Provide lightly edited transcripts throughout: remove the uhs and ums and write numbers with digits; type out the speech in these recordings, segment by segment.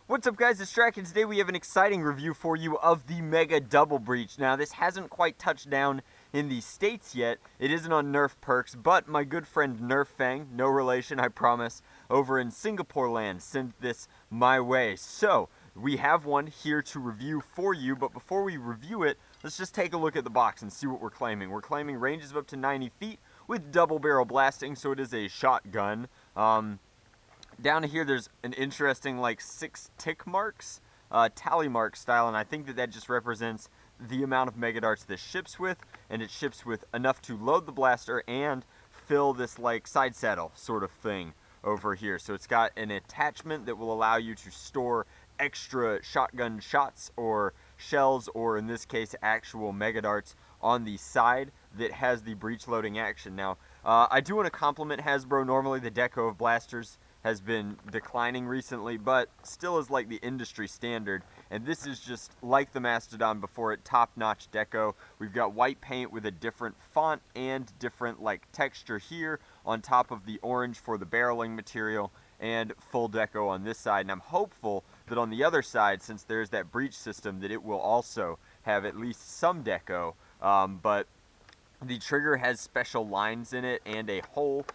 What's up guys, it's Drac, and today we have an exciting review for you of the Mega Double Breach. Now this hasn't quite touched down in the States yet, it isn't on Nerf perks, but my good friend Nerf Fang, no relation I promise, over in Singapore land sent this my way. So, we have one here to review for you, but before we review it, let's just take a look at the box and see what we're claiming. We're claiming ranges of up to 90 feet with double barrel blasting, so it is a shotgun. Down here there's an interesting like 6 tick marks, tally mark style, and I think that just represents the amount of mega darts this ships with, and it ships with enough to load the blaster and fill this like side saddle sort of thing over here. So it's got an attachment that will allow you to store extra shotgun shots or shells, or in this case actual mega darts on the side that has the breech loading action. Now I do want to compliment Hasbro. Normally the deco of blasters has been declining recently, but still is like the industry standard, and this is just like the Mastodon before it, top-notch deco. We've got white paint with a different font and different like texture here on top of the orange for the barreling material, and full deco on this side, and I'm hopeful that on the other side, since there's that breech system, that it will also have at least some deco, but the trigger has special lines in it and a hole.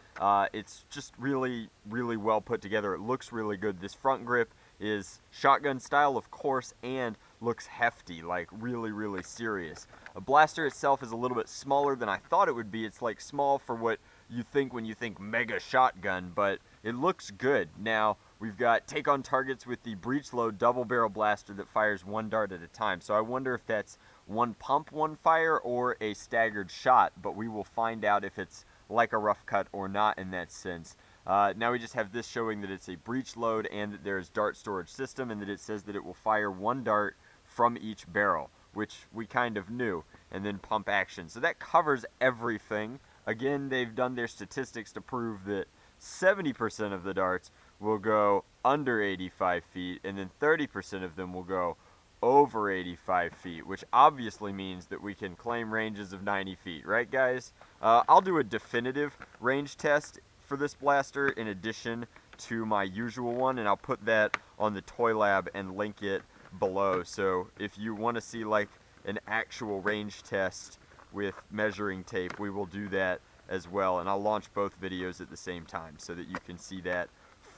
It's just really, really well put together. It looks really good. This front grip is shotgun style, of course, and looks hefty, like really, really serious. A blaster itself is a little bit smaller than I thought it would be. It's like small for what you think when you think mega shotgun, but it looks good. Now, we've got take on targets with the breech load double barrel blaster that fires 1 dart at a time. So I wonder if that's 1 pump, 1 fire, or a staggered shot, but we will find out if it's like a rough cut or not in that sense. Now we just have this showing that it's a breech load and that there's dart storage system, and that it says that it will fire 1 dart from each barrel, which we kind of knew, and then pump action. So that covers everything. Again, they've done their statistics to prove that 70% of the darts will go under 85 feet, and then 30% of them will go over 85 feet, which obviously means that we can claim ranges of 90 feet, right guys? I'll do a definitive range test for this blaster in addition to my usual one, and I'll put that on the Toy Lab and link it below. So if you want to see like an actual range test with measuring tape, we will do that as well, and I'll launch both videos at the same time so that you can see that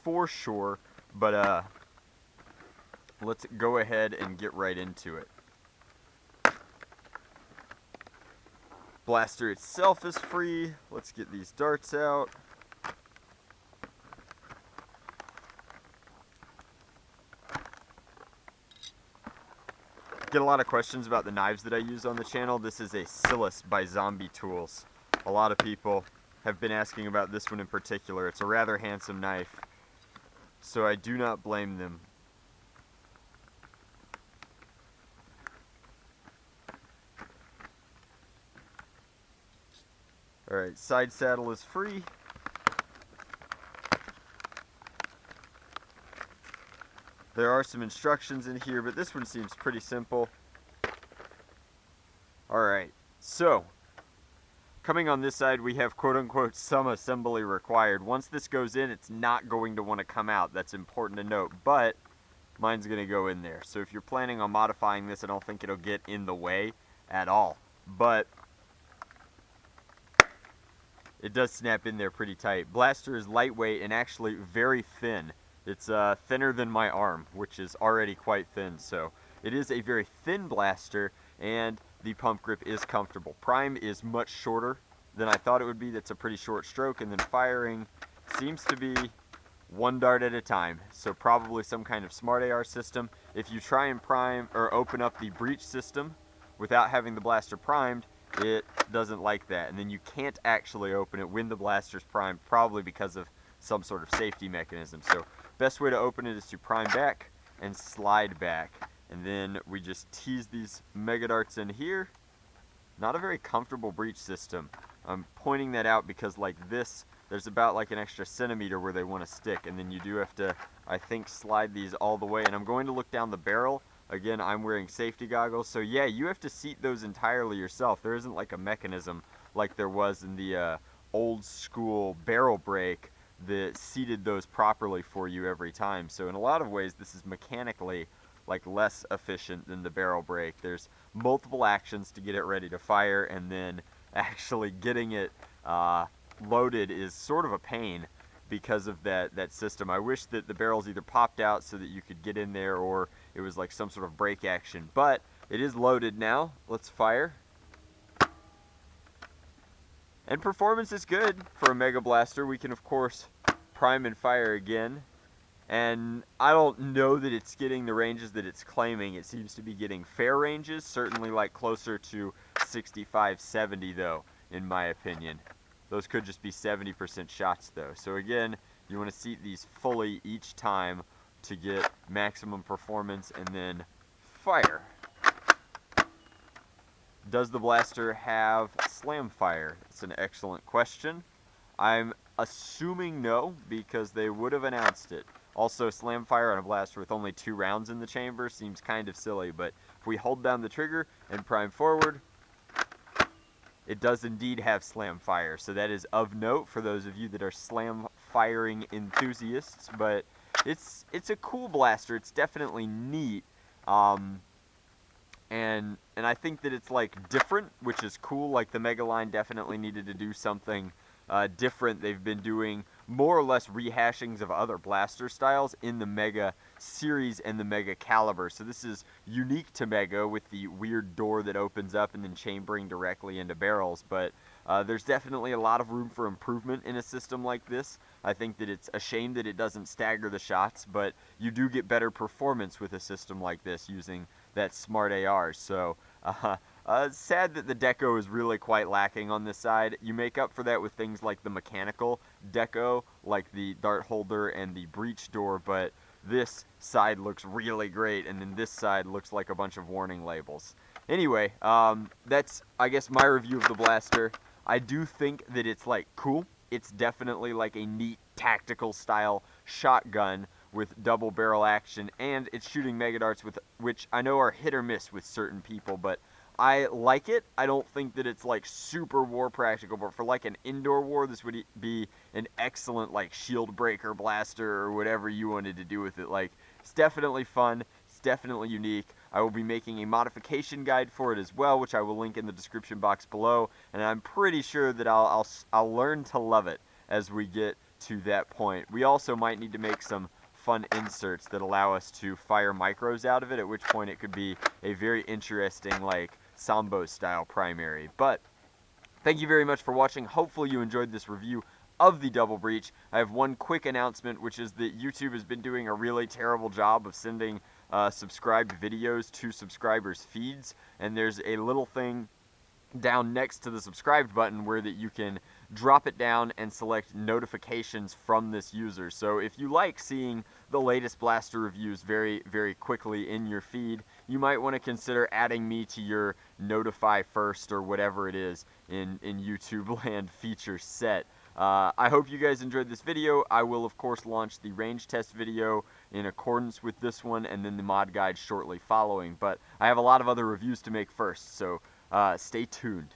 for sure. But let's go ahead and get right into it. Blaster itself is free. Let's get these darts out. Get a lot of questions about the knives that I use on the channel. This is a Silas by Zombie Tools. A lot of people have been asking about this one in particular. It's a rather handsome knife, so I do not blame them. Alright, side saddle is free. There are some instructions in here, but this one seems pretty simple. Alright, so coming on this side, we have quote-unquote some assembly required. Once this goes in, it's not going to want to come out. That's important to note, but mine's going to go in there. So if you're planning on modifying this, I don't think it'll get in the way at all. But it does snap in there pretty tight. Blaster is lightweight and actually very thin. It's thinner than my arm, which is already quite thin. So it is a very thin blaster, and the pump grip is comfortable. Prime is much shorter than I thought it would be. That's a pretty short stroke, and then firing seems to be 1 dart at a time. So probably some kind of smart AR system. If you try and prime or open up the breech system without having the blaster primed, it doesn't like that, and then you can't actually open it when the blaster's primed, probably because of some sort of safety mechanism. So best way to open it is to prime back and slide back, and then we just tease these mega darts in here. Not a very comfortable breech system. I'm pointing that out because like this, there's about like an extra centimeter where they want to stick, and then you do have to, I think, slide these all the way. And I'm going to look down the barrel. Again, I'm wearing safety goggles, so yeah, you have to seat those entirely yourself. There isn't like a mechanism like there was in the old school barrel brake that seated those properly for you every time. So in a lot of ways, this is mechanically like less efficient than the barrel brake. There's multiple actions to get it ready to fire, and then actually getting it loaded is sort of a pain because of that system. I wish that the barrels either popped out so that you could get in there, or it was like some sort of brake action. But it is loaded now. Let's fire. And performance is good for a Mega Blaster. We can, of course, prime and fire again. And I don't know that it's getting the ranges that it's claiming. It seems to be getting fair ranges, certainly like closer to 65, 70 though, in my opinion. Those could just be 70% shots though. So again, you want to seat these fully each time to get maximum performance, and then fire. Does the blaster have slam fire? It's an excellent question. I'm assuming no, because they would have announced it. Also, slam fire on a blaster with only 2 rounds in the chamber seems kind of silly, but if we hold down the trigger and prime forward, it does indeed have slam fire. So that is of note for those of you that are slam firing enthusiasts, but it's a cool blaster. It's definitely neat. And I think that it's like different, which is cool. Like the Mega line definitely needed to do something different. They've been doing more or less rehashings of other blaster styles in the Mega series and the Mega caliber. So this is unique to Mega with the weird door that opens up and then chambering directly into barrels. But there's definitely a lot of room for improvement in a system like this. I think that it's a shame that it doesn't stagger the shots, but you do get better performance with a system like this using that smart AR. So sad that the deco is really quite lacking on this side. You make up for that with things like the mechanical deco, like the dart holder and the breech door, but this side looks really great, and then this side looks like a bunch of warning labels. Anyway, that's, I guess, my review of the blaster. I do think that it's like cool. It's definitely like a neat tactical style shotgun with double barrel action, and it's shooting Mega Darts, which I know are hit or miss with certain people, but I like it. I don't think that it's like super war practical, but for like an indoor war, this would be an excellent like shield breaker blaster or whatever you wanted to do with it. Like, it's definitely fun. It's definitely unique. I will be making a modification guide for it as well, which I will link in the description box below, and I'm pretty sure that I'll learn to love it as we get to that point. We also might need to make some fun inserts that allow us to fire micros out of it, at which point it could be a very interesting like Sambo style primary. But thank you very much for watching. Hopefully you enjoyed this review of the Double Breach. I have one quick announcement, which is that YouTube has been doing a really terrible job of sending subscribed videos to subscribers' feeds, and there's a little thing down next to the subscribed button where that you can drop it down and select notifications from this user. So if you like seeing the latest blaster reviews very, very quickly in your feed, you might want to consider adding me to your notify first or whatever it is in YouTube land feature set. I hope you guys enjoyed this video. I will of course launch the range test video in accordance with this one, and then the mod guide shortly following, but I have a lot of other reviews to make first, so stay tuned.